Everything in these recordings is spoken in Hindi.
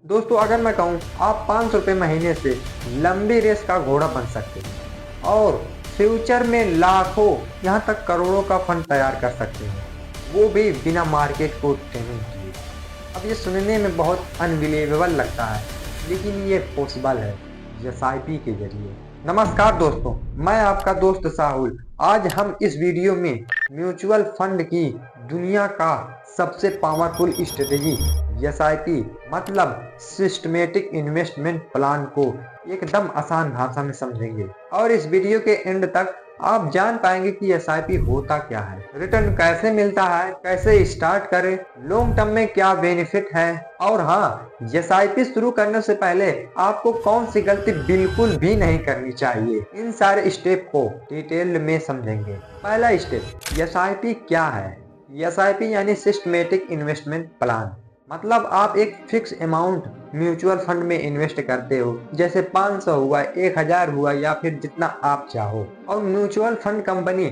दोस्तों अगर मैं कहूँ आप 500 रुपये महीने से लंबी रेस का घोड़ा बन सकते हैं और फ्यूचर में लाखों यहाँ तक करोड़ों का फंड तैयार कर सकते हैं, वो भी बिना मार्केट को ट्रेनिंग किए। अब ये सुनने में बहुत अनबिलीवेबल लगता है, लेकिन ये पॉसिबल है एसआईपी के जरिए। नमस्कार दोस्तों, मैं आपका दोस्त साहुल। आज हम इस वीडियो में म्यूचुअल फंड की दुनिया का सबसे पावरफुल स्ट्रेटेजी एसआईपी मतलब सिस्टमेटिक इन्वेस्टमेंट प्लान को एकदम आसान भाषा में समझेंगे और इस वीडियो के एंड तक आप जान पाएंगे कि एसआईपी होता क्या है, रिटर्न कैसे मिलता है, कैसे स्टार्ट करें, लॉन्ग टर्म में क्या बेनिफिट है और हाँ, एसआईपी शुरू करने से पहले आपको कौन सी गलती बिल्कुल भी नहीं करनी चाहिए। इन सारे स्टेप को डिटेल में समझेंगे। पहला स्टेप, एसआईपी क्या है। एसआईपी यानी सिस्टमेटिक इन्वेस्टमेंट प्लान, मतलब आप एक फिक्स अमाउंट म्यूचुअल फंड में इन्वेस्ट करते हो, जैसे 500 हुआ, 1000 हुआ या फिर जितना आप चाहो। और म्यूचुअल फंड कंपनी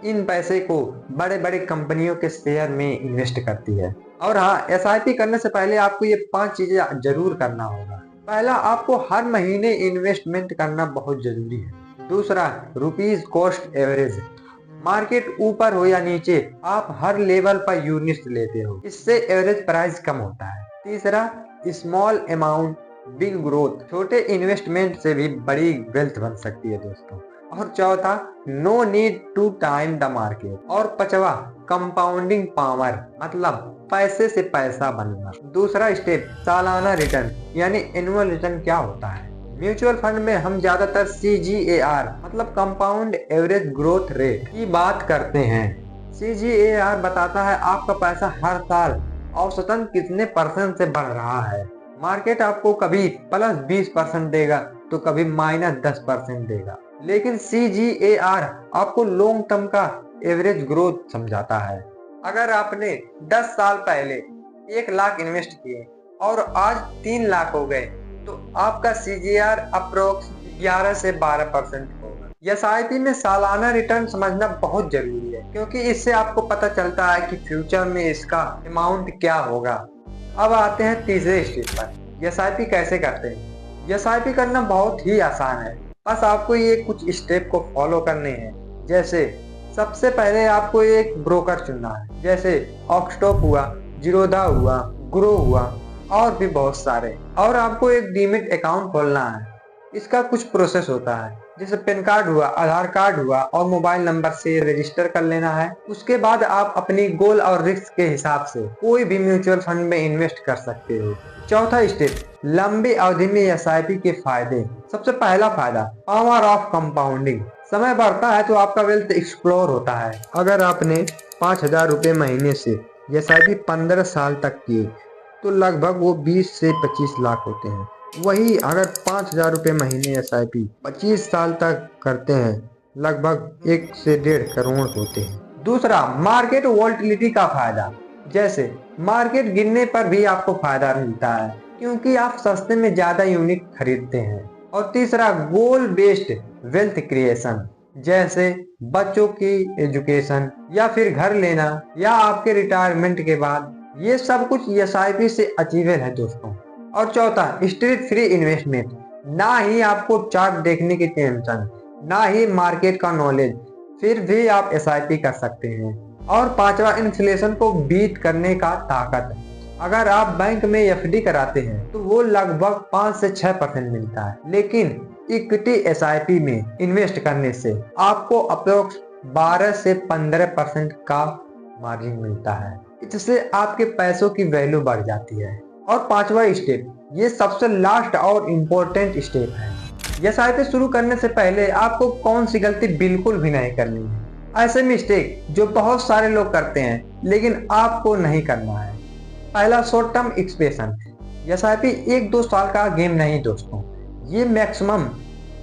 इन पैसे को बड़े बड़े कंपनियों के शेयर में इन्वेस्ट करती है। और हाँ, एसआईपी करने से पहले आपको ये 5 चीजें जरूर करना होगा। पहला, आपको हर महीने इन्वेस्टमेंट करना बहुत जरूरी है। दूसरा, रुपीज कॉस्ट एवरेज, मार्केट ऊपर हो या नीचे आप हर लेवल पर यूनिट्स लेते हो, इससे एवरेज प्राइस कम होता है। तीसरा, स्मॉल अमाउंट बिग ग्रोथ, छोटे इन्वेस्टमेंट से भी बड़ी वेल्थ बन सकती है दोस्तों। और चौथा, no need to time the market. और पांचवा, कंपाउंडिंग पावर, मतलब पैसे से पैसा बनना। दूसरा स्टेप, सालाना रिटर्न यानी एनुअल रिटर्न क्या होता है। म्यूचुअल फंड में हम ज्यादातर CGAR मतलब कंपाउंड एवरेज ग्रोथ रेट की बात करते हैं। CGAR बताता है आपका पैसा हर साल औसतन कितने % से बढ़ रहा है। मार्केट आपको कभी +20% देगा तो कभी -10% देगा, लेकिन CGAR आपको लॉन्ग टर्म का एवरेज ग्रोथ समझाता है। अगर आपने 10 साल पहले 1 लाख इन्वेस्ट किए और आज 3 लाख हो गए तो आपका CGR अप्रोक्स 11 से 12% होगा। एसआईपी में सालाना रिटर्न समझना बहुत जरूरी है, क्योंकि इससे आपको पता चलता है कि फ्यूचर में इसका अमाउंट क्या होगा। अब आते हैं तीसरे स्टेप पर, एसआईपी कैसे करते हैं। एसआईपी करना बहुत ही आसान है, बस आपको ये कुछ स्टेप को फॉलो करने हैं। जैसे सबसे पहले आपको एक ब्रोकर चुनना है, जैसे ऑक्सटॉक हुआ, जीरोधा हुआ, ग्रो हुआ और भी बहुत सारे। और आपको एक डीमैट अकाउंट खोलना है। इसका कुछ प्रोसेस होता है, जैसे पैन कार्ड हुआ, आधार कार्ड हुआ और मोबाइल नंबर से रजिस्टर कर लेना है। उसके बाद आप अपनी गोल और रिस्क के हिसाब से कोई भी म्यूचुअल फंड में इन्वेस्ट कर सकते हो। चौथा स्टेप, लंबी अवधि में एसआईपी के फायदे। सबसे पहला फायदा, पावर ऑफ कंपाउंडिंग। समय बढ़ता है तो आपका वेल्थ एक्सप्लोर होता है। अगर आपने 5000 रुपये महीने से एसआईपी 15 साल तक किए तो लगभग वो 20 से 25 लाख होते हैं। वही अगर 5000 रुपये महीने एसआईपी 25 साल तक करते हैं, लगभग 1 से 1.5 करोड़ होते हैं। दूसरा, मार्केट वोलेटिलिटी का फायदा, जैसे मार्केट गिरने पर भी आपको फायदा मिलता है, क्योंकि आप सस्ते में ज्यादा यूनिट खरीदते हैं। और तीसरा, गोल बेस्ड वेल्थ क्रिएशन, जैसे बच्चों की एजुकेशन या फिर घर लेना या आपके रिटायरमेंट के बाद, ये सब कुछ एसआईपी से अचीवेबल है दोस्तों। और चौथा, स्ट्रेस फ्री इन्वेस्टमेंट, ना ही आपको चार्ट देखने की टेंशन, ना ही मार्केट का नॉलेज, फिर भी आप एसआईपी कर सकते हैं। और पांचवा, इन्फ्लेशन को बीट करने का ताकत। अगर आप बैंक में एफडी कराते हैं तो वो लगभग 5 से 6% मिलता है, लेकिन इक्विटी एसआईपी में इन्वेस्ट करने से आपको अप्रोक्स 12 से 15% का मार्जिन मिलता है। इससे आपके पैसों की वैल्यू बढ़ जाती है। और पांचवा स्टेप, ये सबसे लास्ट और इम्पोर्टेंट स्टेप है। एसआईपी शुरू करने से पहले आपको कौन सी गलती बिल्कुल भी नहीं करनी है। ऐसे मिस्टेक जो बहुत सारे लोग करते हैं लेकिन आपको नहीं करना है। पहला, शॉर्ट टर्म एक्सपेंशन। एसआईपी 1-2 साल का गेम नहीं दोस्तों, ये मैक्सिमम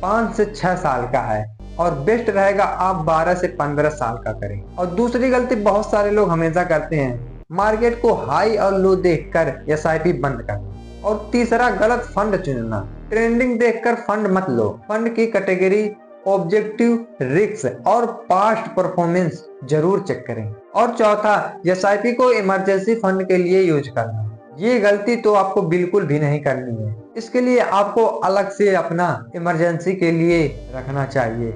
5 से 6 साल का है और बेस्ट रहेगा आप 12 से 15 साल का करें। और दूसरी गलती बहुत सारे लोग हमेशा करते हैं, मार्केट को हाई और लो देखकर एसआईपी बंद करना। और तीसरा, गलत फंड चुनना। ट्रेंडिंग देखकर फंड मत लो, फंड की कैटेगरी, ऑब्जेक्टिव, रिस्क और पास्ट परफॉर्मेंस जरूर चेक करें। और चौथा, एसआईपी को इमरजेंसी फंड के लिए यूज करना, ये गलती तो आपको बिल्कुल भी नहीं करनी है। इसके लिए आपको अलग से अपना इमरजेंसी के लिए रखना चाहिए।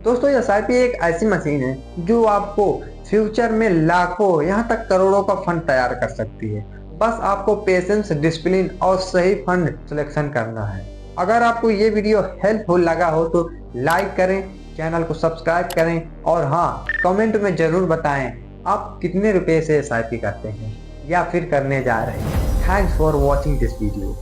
दोस्तों, एसआईपी एक ऐसी मशीन है जो आपको फ्यूचर में लाखों यहाँ तक करोड़ों का फंड तैयार कर सकती है। बस आपको पेशेंस, डिसिप्लिन और सही फंड सिलेक्शन करना है। अगर आपको ये वीडियो हेल्पफुल लगा हो तो लाइक करें, चैनल को सब्सक्राइब करें और हाँ, कमेंट में जरूर बताएं आप कितने रुपए से एसआईपी करते हैं या फिर करने जा रहे हैं। Thanks for watching this video.